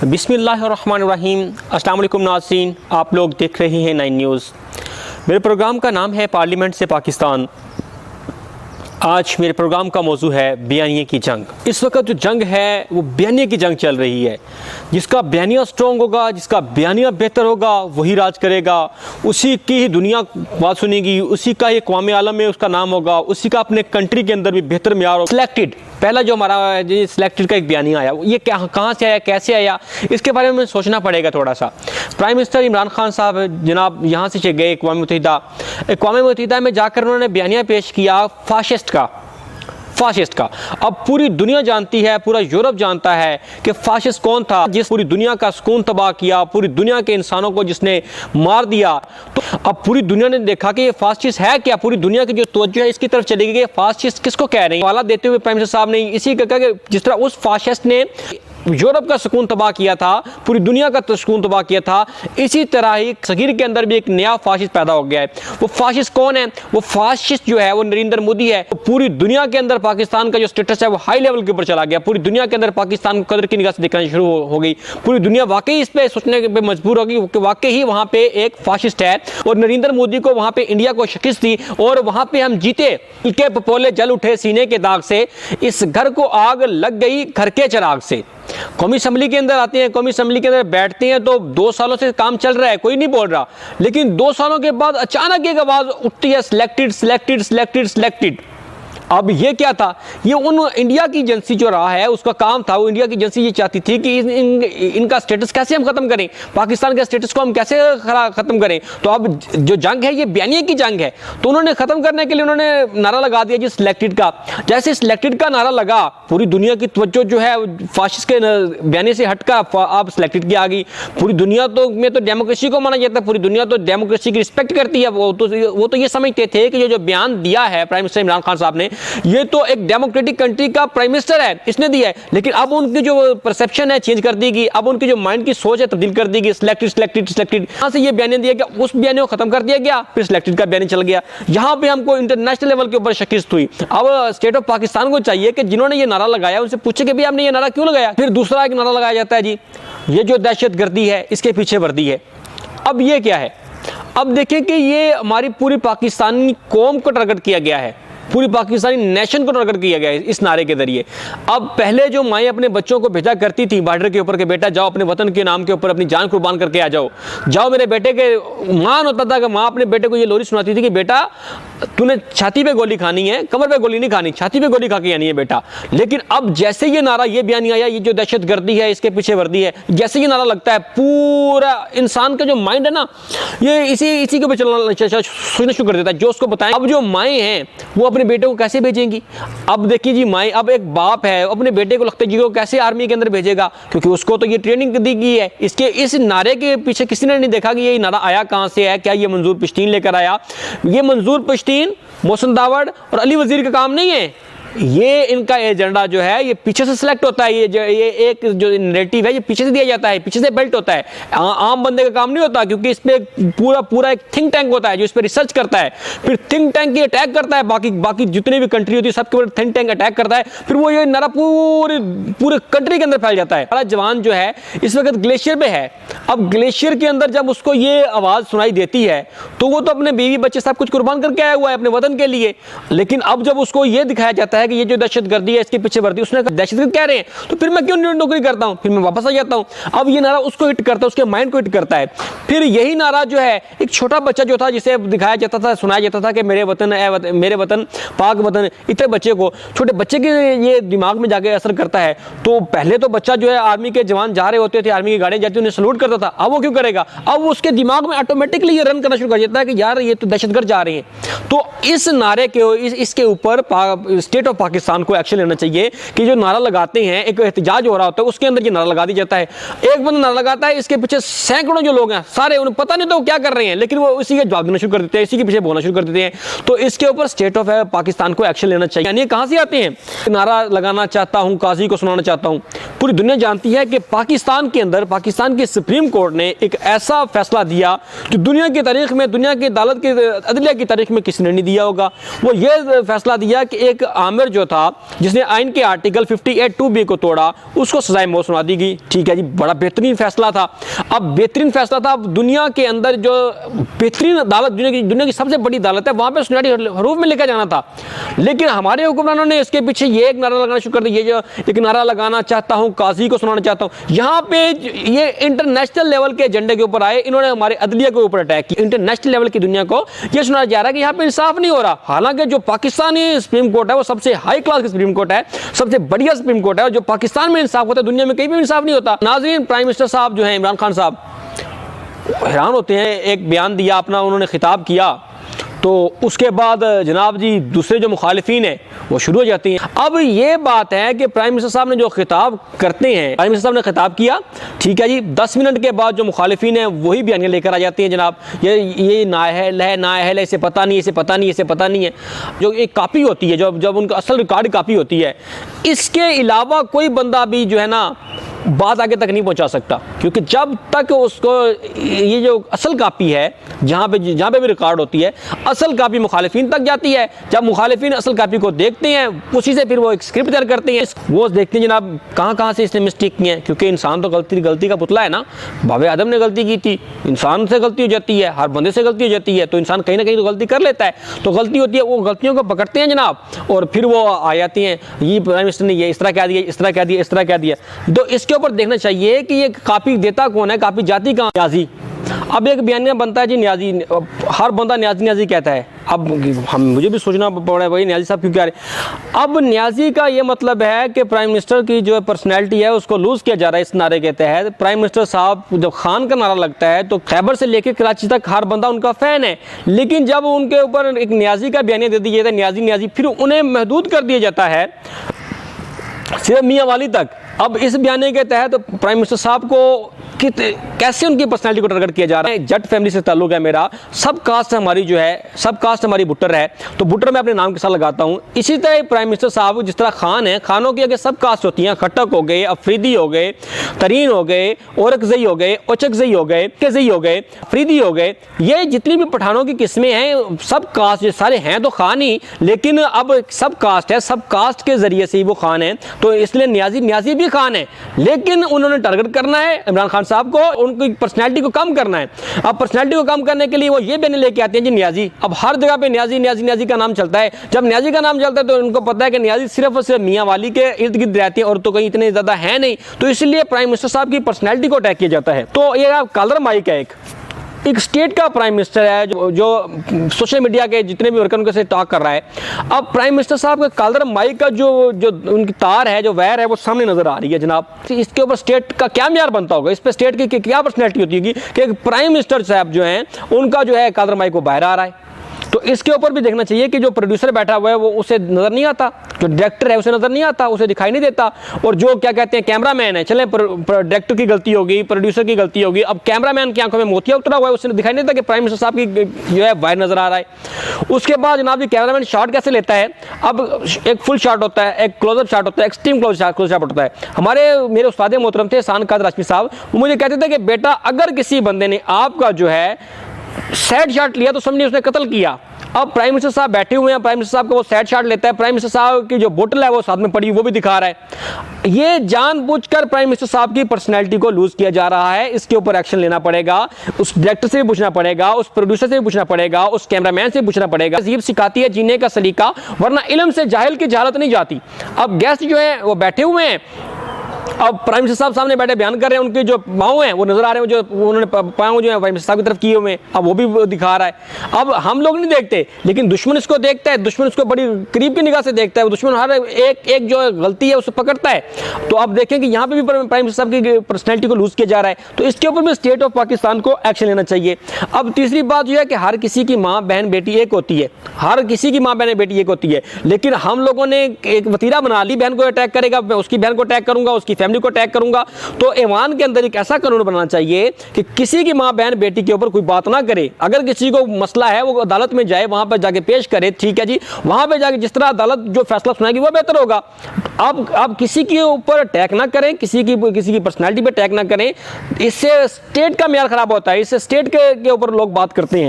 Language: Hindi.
बिस्मिल्लाहिर्रहमानिर्रहीम। अस्सलाम वालेकुम नाज़रीन, आप लोग देख रहे हैं 9 न्यूज़। मेरे प्रोग्राम का नाम है पार्लियामेंट से पाकिस्तान। आज मेरे प्रोग्राम का मौजू है बयानिए की जंग। इस वक्त जो जंग है वो बयानिए की जंग चल रही है। जिसका बयानिया स्ट्रॉन्ग होगा, जिसका बयानिया बेहतर होगा, वही राज करेगा। उसी की ही दुनिया बात सुनेगी, उसी का ही क़ौम आलम में उसका नाम होगा, उसी का अपने कंट्री के अंदर भी बेहतर मेयार होगा। सिलेक्टेड पहला जो हमारा सिलेक्टेड का एक बयानिया आया, ये कहाँ से आया, कैसे आया, इसके बारे में सोचना पड़ेगा थोड़ा सा। प्राइम मिनिस्टर इमरान खान साहब जनाब यहाँ से गए अक़वाम मुत्तहिदा में जाकर उन्होंने बयानिया पेश किया फाशिस्ट का। अब पूरी दुनिया जानती है, पूरा यूरोप जानता है कि फाशिस्ट कौन था, जिस पूरी दुनिया का सुकून तबाह किया, पूरी दुनिया के इंसानों को जिसने मार दिया। तो अब पूरी दुनिया ने देखा कि ये फाशिस्ट है क्या। पूरी दुनिया की जो तवज्जो है इसकी तरफ चली गई। फाशिस्ट किसको कह रहे हैं, हवाला देते हुए प्राइम मिनिस्टर साहब ने इसी का कहा कि जिस तरह उस फाशिस्ट ने यूरोप का सुकून तबाह किया था, पूरी दुनिया का सुकून तबाह किया था, इसी तरह ही सगीर के अंदर भी एक नया फाशिस्ट पैदा हो गया है। वो फाशिस्ट कौन है? वो फाशिस्ट जो है वो नरेंद्र मोदी है। तो पूरी दुनिया के अंदर पाकिस्तान का जो स्टेटस है वो हाई लेवल के ऊपर चला गया। पूरी दुनिया के अंदर पाकिस्तान को कदर की निगाह से देखना शुरू हो गई। पूरी दुनिया वाकई इस पे सोचने पे मजबूर होगी कि वाकई ही वहाँ पे एक फाशिस्ट है और नरेंद्र मोदी को वहाँ पे इंडिया को शिकस्त दी और वहाँ पे हम जीते के पपोले जल उठे सीने के दाग से। इस घर को आग लग गई घर के चिराग से। कौमी असम्बली के अंदर आते हैं, कौमी असम्बली के अंदर बैठते हैं तो 2 सालों से काम चल रहा है, कोई नहीं बोल रहा। लेकिन 2 सालों के बाद अचानक एक आवाज उठती है, सिलेक्टेड। अब ये क्या था? ये उन इंडिया की एजेंसी जो रहा है उसका काम था। वो इंडिया की एजेंसी ये चाहती थी कि इनका स्टेटस कैसे हम खत्म करें, पाकिस्तान के स्टेटस को हम कैसे खत्म करें। तो अब जो जंग है ये बयानिए की जंग है। तो उन्होंने खत्म करने के लिए उन्होंने नारा लगा दिया जी सिलेक्टेड का। जैसे सिलेक्टेड का नारा लगा, पूरी दुनिया की तवज्जो जो है फाशिस्ट के बयानिए से हटकर अब सिलेक्टेड की आ गई। पूरी दुनिया में तो डेमोक्रेसी को माना जाता है, पूरी दुनिया तो डेमोक्रेसी की रिस्पेक्ट करती है। वो तो ये समझते थे कि जो बयान दिया है प्राइम मिनिस्टर इमरान खान साहब ने, ये तो एक डेमोक्रेटिक कंट्री का प्राइम मिनिस्टर है, इसने दिया है। लेकिन अब उनकी जो परसेप्शन है चेंज कर दी गई, अब उनकी जो माइंड की सोच है तब्दील कर दी गई। सिलेक्टेड यहां से ये बयान दिया गया, उस बयान को खत्म कर दिया गया, फिर सिलेक्टेड का बयान चल गया। यहां पे हमको इंटरनेशनल लेवल के ऊपर शिकस्त हुई। अब स्टेट ऑफ पाकिस्तान को चाहिए कि जिन्होंने ये नारा लगाया उनसे पूछे कि भाई आपने ये नारा क्यों लगाया। फिर दूसरा एक नारा लगाया जाता है जी ये जो दहशतगर्दी है इसके पीछे वर्दी है। अब ये क्या है? अब देखें कि ये हमारी पूरी पाकिस्तानी कौम को टारगेट किया गया है, पूरी पाकिस्तानी नेशन को टारगेट किया गया है इस नारे के जरिए। अब पहले जो माएँ अपने बच्चों को भेजा करती थी बॉर्डर के ऊपर के बेटा जाओ अपने वतन के नाम के ऊपर अपनी जान कुर्बान करके आ जाओ मेरे बेटे के मान होता था कि माँ अपने बेटे को ये लोरी सुनाती थी कि बेटा तूने छाती पे गोली खानी है, कमर पे गोली नहीं खानी, छाती पे गोली खा के आनी है बेटा। लेकिन अब जैसे ये नारा ये बयान आया ये जो दहशतगर्दी है इसके पीछे वर्दी है, जैसे ये नारा लगता है पूरा इंसान का जो माइंड है ना ये इसी के ऊपर सोचना शुरू कर देता है जो उसको बताएं। अब जो माएँ हैं वो अपने बेटे को कैसे भेजेंगी? अब देखिए जी माए, अब एक बाप है अपने बेटे को लगता है जी को कैसे आर्मी के अंदर भेजेगा, क्योंकि उसको तो ये ट्रेनिंग दी गई है। इसके इस नारे के पीछे किसी ने नहीं देखा कि ये नारा आया कहां से है, क्या ये मंजूर पश्तीन लेकर आया। ये मंजूर पश्तीन, मोहसिन दावड़ और अली वजीर का काम नहीं है। ये इनका एजेंडा जो है ये पीछे से सिलेक्ट होता है। ये एक जो नैरेटिव है ये पीछे से दिया जाता है, पीछे से बिल्ट होता है। आम बंदे का काम नहीं होता, क्योंकि इस पे पूरा एक थिंक टैंक होता है जो इस पे रिसर्च करता है, फिर थिंक टैंक ये अटैक करता है। बाकी जितनी भी कंट्री होती है सबके ऊपर थिंक टैंक अटैक करता है, फिर वो ये नारा पूरे कंट्री के अंदर फैल जाता है। हमारा जवान जो है इस वक्त ग्लेशियर पे है। अब ग्लेशियर के अंदर जब उसको ये आवाज सुनाई देती है तो वो तो अपने बीवी बच्चे सब कुछ कुर्बान करके आया हुआ है अपने वतन के लिए। लेकिन अब जब उसको ये दिखाया जाता है कि ये जो दहशतगर्दी है इसके पीछे वर्दी, उसने दहशतगर्द कह रहे हैं तो फिर मैं क्यों नौकरी करता हूं, फिर मैं वापस आ जाता हूं। अब ये नारा उसको हिट करता है, उसके माइंड को हिट करता है। फिर यही नारा जो है एक छोटा बच्चा जो था जिसे दिखाया जाता था, सुनाया जाता था कि मेरे वतन पाक वतन, इतने बच्चे को, छोटे बच्चे के ये दिमाग में जाके असर करता है। तो पहले तो बच्चा जो है आर्मी के जवान जा रहे होते थे, आर्मी की गाड़ियां जाती उन्हें सलूट करता था। अब वो क्यों करेगा? अब उसके दिमाग में ऑटोमेटिकली ये रन करना शुरू कर देता है कि यार ये तो दहशतगर्द जा रहे हैं। तो इस नारे के इसके ऊपर स्टेट ऑफ पाकिस्तान को एक्शन लेना चाहिए कि जो नारा लगाते हैं, एक एहतजाज हो रहा होता है उसके अंदर ये नारा लगा दिया जाता है। एक बंदा नारा लगाता है, इसके पीछे सैकड़ों जो लोग हैं सारे उन्हें पता नहीं तो क्या कर रहे हैं, लेकिन वो इसी के जवाब देना शुरू कर देते हैं, इसी के पीछे बोलना शुरू कर देते हैं। तो इसके ऊपर स्टेट ऑफ पाकिस्तान को एक्शन लेना चाहिए। यानी कहां से आते हैं? नारा लगाना चाहता हूं, काजी को सुनाना चाहता हूं। पूरी दुनिया जानती है कि पाकिस्तान के अंदर पाकिस्तान की सुप्रीम कोर्ट ने एक ऐसा फैसला दिया जो दुनिया की तारीख में, दुनिया की अदालत की अदलिया की तारीख में किसी ने नहीं दिया होगा। वो ये फैसला दिया कि एक आमिर जो था, जिसने आइन के आर्टिकल 58(2)(b) को तोड़ा, उसको सजाए मौत सुना दी गई। ठीक है जी, बड़ा बेहतरीन फैसला था। अब बेहतरीन फैसला था, अब दुनिया के अंदर जो बेहतरीन अदालत, दुनिया की सबसे बड़ी अदालत है, वहां पे सुनहरी हरूफ में लेकर जाना था। लेकिन हमारे हुक्मरानों ने इसके पीछे ये एक नारा लगाना शुरू कर दिया, ये जो एक नारा लगाना चाहता हूँ, काजी को सुनाना चाहता हूँ। यहाँ पे ये इंटरनेशनल लेवल के एजेंडे के ऊपर आए, इन्होंने हमारे अदलिया के ऊपर अटैक किया। इंटरनेशनल लेवल की दुनिया को ये सुनाया जा रहा है कि यहाँ पे इंसाफ नहीं हो रहा। हालांकि जो पाकिस्तानी सुप्रीम कोर्ट है वो सबसे हाई क्लास की सुप्रीम कोर्ट है, सबसे बढ़िया सुप्रीम कोर्ट है, और जो पाकिस्तान में इंसाफ होता है दुनिया में कहीं भी इंसाफ नहीं होता। नाज़रीन, प्राइम मिनिस्टर साहब जो हैं इमरान खान साहब हैरान होते हैं, एक बयान दिया अपना, उन्होंने खिताब किया, तो उसके बाद जनाब जी दूसरे जो मुखालिफिन हैं वो शुरू हो जाती हैं। अब ये बात है कि प्राइम मिनिस्टर साहब ने जो खिताब करते हैं, प्राइम मिनिस्टर साहब ने खिताब किया, ठीक है जी, 10 मिनट के बाद जो मुखालिफिन हैं वही बयानियाँ लेकर आ जाती हैं। जनाब ये नाअहल है, इसे पता नहीं, इसे पता नहीं, इसे पता नहीं है। जो एक कापी होती है, जब उनका असल रिकॉर्ड कापी होती है, इसके अलावा कोई बंदा भी जो है ना बात आगे तक नहीं पहुंचा सकता, क्योंकि जब तक उसको ये जो असल कापी है, जहाँ पे भी रिकॉर्ड होती है, असल कापी मुखालिफिन तक जाती है। जब मुखालिफिन असल कापी को देखते हैं, उसी से फिर वो एक स्क्रिप्ट तैयार करते हैं, वो देखते हैं जनाब कहाँ से इसने मिस्टेक की है, क्योंकि इंसान तो गलती का पुतला है ना। बाबे आदम ने गलती की थी, इंसान से गलती हो जाती है, हर बंदे से गलती हो जाती है, तो इंसान कहीं ना कहीं तो गलती कर लेता है, तो गलती होती है, वो गलतियों को पकड़ते हैं जनाब, और फिर वो आ जाती हैं, ये प्राइम मिनिस्टर ने ये इस तरह कह दिया, इस तरह कह दिया, इस तरह कह दिया। तो इसके ऊपर देखना चाहिए कि ये कापी देता कौन है, कापी जाती कहाँ? न्याजी। अब एक बयानिया बनता है जी, न्याजी, हर बंदा न्याजी कहता है। अब मुझे भी सोचना पड़ रहा है भाई न्याजी साहब क्यों कह रहे। अब न्याजी का ये मतलब है कि प्राइम मिनिस्टर की जो पर्सनैलिटी है उसको लूज किया जा रहा है इस नारे के तहत। प्राइम मिनिस्टर साहब जब खान का नारा लगता है तो खैबर से लेकर कराची तक हर बंदा उनका फ़ैन है, लेकिन जब उनके ऊपर एक न्याजी का बयानिया दे दिया जाता है, न्याजी, फिर उन्हें महदूद कर दिया जाता है सिर्फ मियाँ वाली तक। अब इस बयाने के तहत प्राइम मिनिस्टर साहब को कैसे उनकी पर्सनैलिटी को टारगेट किया जा रहा है। जट फैमिली से ताल्लुक है मेरा, सब कास्ट हमारी जो है, सब कास्ट हमारी भुट्टर है, तो भुट्टर मैं अपने नाम के साथ लगाता हूँ। इसी तरह प्राइम मिनिस्टर साहब जिस तरह खान है, खानों की अगर सब कास्ट होती हैं, खट्टक हो गए, अफरीदी हो गए, तरीन हो गए, औरकजई हो गए, ओचकजई हो गए, केजई हो गए, अफरीदी हो गए, ये जितनी भी पठानों की किस्में हैं, सब कास्ट ये सारे हैं तो खान ही, लेकिन अब सब कास्ट है, सब कास्ट के जरिए से ही वो खान है, तो इसलिए न्याजी भी खान है, लेकिन उन्होंने टारगेट करना है इमरान खान साहब को, उनकी पर्सनैलिटी को कम करना है। अब पर्सनैलिटी को कम करने के लिए वो ये बयान लेके आते हैं जी न्याजी। अब हर जगह पे न्याजी का नाम चलता है। जब न्याजी का नाम चलता है तो उनको पता है कि न्याजी सिर्फ और सिर्फ मियाँ वाली के इर्द गिर्द रहती है और तो कहीं इतने ज़्यादा है नहीं, तो इसलिए प्राइम मिनिस्टर साहब की पर्सनैलिटी को अटैक किया जाता है। तो ये कॉलर माइक है, एक स्टेट का प्राइम मिनिस्टर है जो सोशल मीडिया के जितने भी वर्कर उनके से टॉक कर रहा है। अब प्राइम मिनिस्टर साहब का कॉलर माइक का जो उनकी तार है, जो वायर है, वो सामने नजर आ रही है जनाब। इसके ऊपर स्टेट का क्या म्यार बनता होगा, इस पर स्टेट की क्या पर्सनैलिटी होती होगी कि एक प्राइम मिनिस्टर साहब जो हैं उनका जो है कॉलर माइक वो बाहर आ रहा है। तो इसके ऊपर भी देखना चाहिए कि जो प्रोड्यूसर बैठा हुआ है वो उसे नज़र नहीं आता, जो डायरेक्टर है उसे नज़र नहीं आता, उसे दिखाई नहीं देता, और जो क्या कहते हैं कैमरामैन है, चले डायरेक्टर की गलती होगी, प्रोड्यूसर की गलती होगी, अब कैमरामैन की आंखों में मोतिया उतरा हुआ है, उसे दिखाई नहीं देता कि प्राइम मिनिस्टर साहब की जो है वायर नज़र आ रहा है। उसके बाद जनाब जी कैमरामैन शॉट कैसे लेता है, अब एक फुल शॉट होता है, एक क्लोजअप शॉट होता है, एक्सट्रीम क्लोज शॉट होता है। मेरे उस्ताद मोहतरम थे एहसान कादर हाशमी साहब, वो मुझे कहते थे कि बेटा अगर किसी बंदे ने आपका जो है सैड शॉट लिया तो समझिए उसने कत्ल किया। अब प्राइम मिनिस्टर साहब बैठे हुए हैं, प्राइम मिनिस्टर साहब का वो सैड शॉट लेता है, प्राइम मिनिस्टर साहब की जो बोतल है वो साथ में पड़ी वो भी दिखा रहा है। ये जानबूझकर प्राइम मिनिस्टर साहब की पर्सनैलिटी को लूज किया जा रहा है। इसके ऊपर एक्शन लेना पड़ेगा, उस डायरेक्टर से भी पूछना पड़ेगा, उस प्रोड्यूसर से भी पूछना पड़ेगा, उस कैमरामैन से भी पूछना पड़ेगा। तहज़ीब सिखाती है जीने का सलीका, वरना इल्म से जाहिल की जहालत नहीं जाती। अब गेस्ट जो है वो बैठे हुए हैं, अब प्राइम मिनिस्टर साहब सामने बैठे बयान कर रहे हैं, उनके जो पाँव हैं वो नजर आ रहे हैं, जो उन्होंने पाँव जो है प्राइम मिनिस्टर साहब की तरफ किए हुए हैं, अब वो भी दिखा रहा है। अब हम लोग नहीं देखते, लेकिन दुश्मन इसको देखता है, दुश्मन इसको बड़ी करीब की निगाह से देखता है, दुश्मन हर एक जो गलती है उसे पकड़ता है। तो अब देखें कि यहाँ पे भी प्राइम मिनिस्टर साहब की पर्सनैलिटी को लूज किया जा रहा है, तो इसके ऊपर भी स्टेट ऑफ पाकिस्तान को एक्शन लेना चाहिए। अब तीसरी बात जो है कि हर किसी की माँ बहन बेटी एक होती है, हर किसी की माँ बहन बेटी एक होती है, लेकिन हम लोगों ने एक वतीरा बना ली, बहन को अटैक करेगा, मैं उसकी बहन को अटैक करूंगा, उसकी फैमिली को अटैक करूंगा। तो ईमान के अंदर एक ऐसा कानून बनाना चाहिए कि किसी की मां बहन बेटी के ऊपर कोई बात ना करे। अगर किसी को मसला है वो अदालत में जाए, वहां पर जाके पेश करे, ठीक है जी, वहां पे जाके जिस तरह अदालत जो फैसला सुनाएगी वो बेहतर होगा। अब किसी के ऊपर अटैक ना करें, किसी की पर्सनैलिटी पे अटैक ना करें, इससे स्टेट का म्यार खराब होता है, इससे स्टेट के ऊपर लोग बात करते हैं।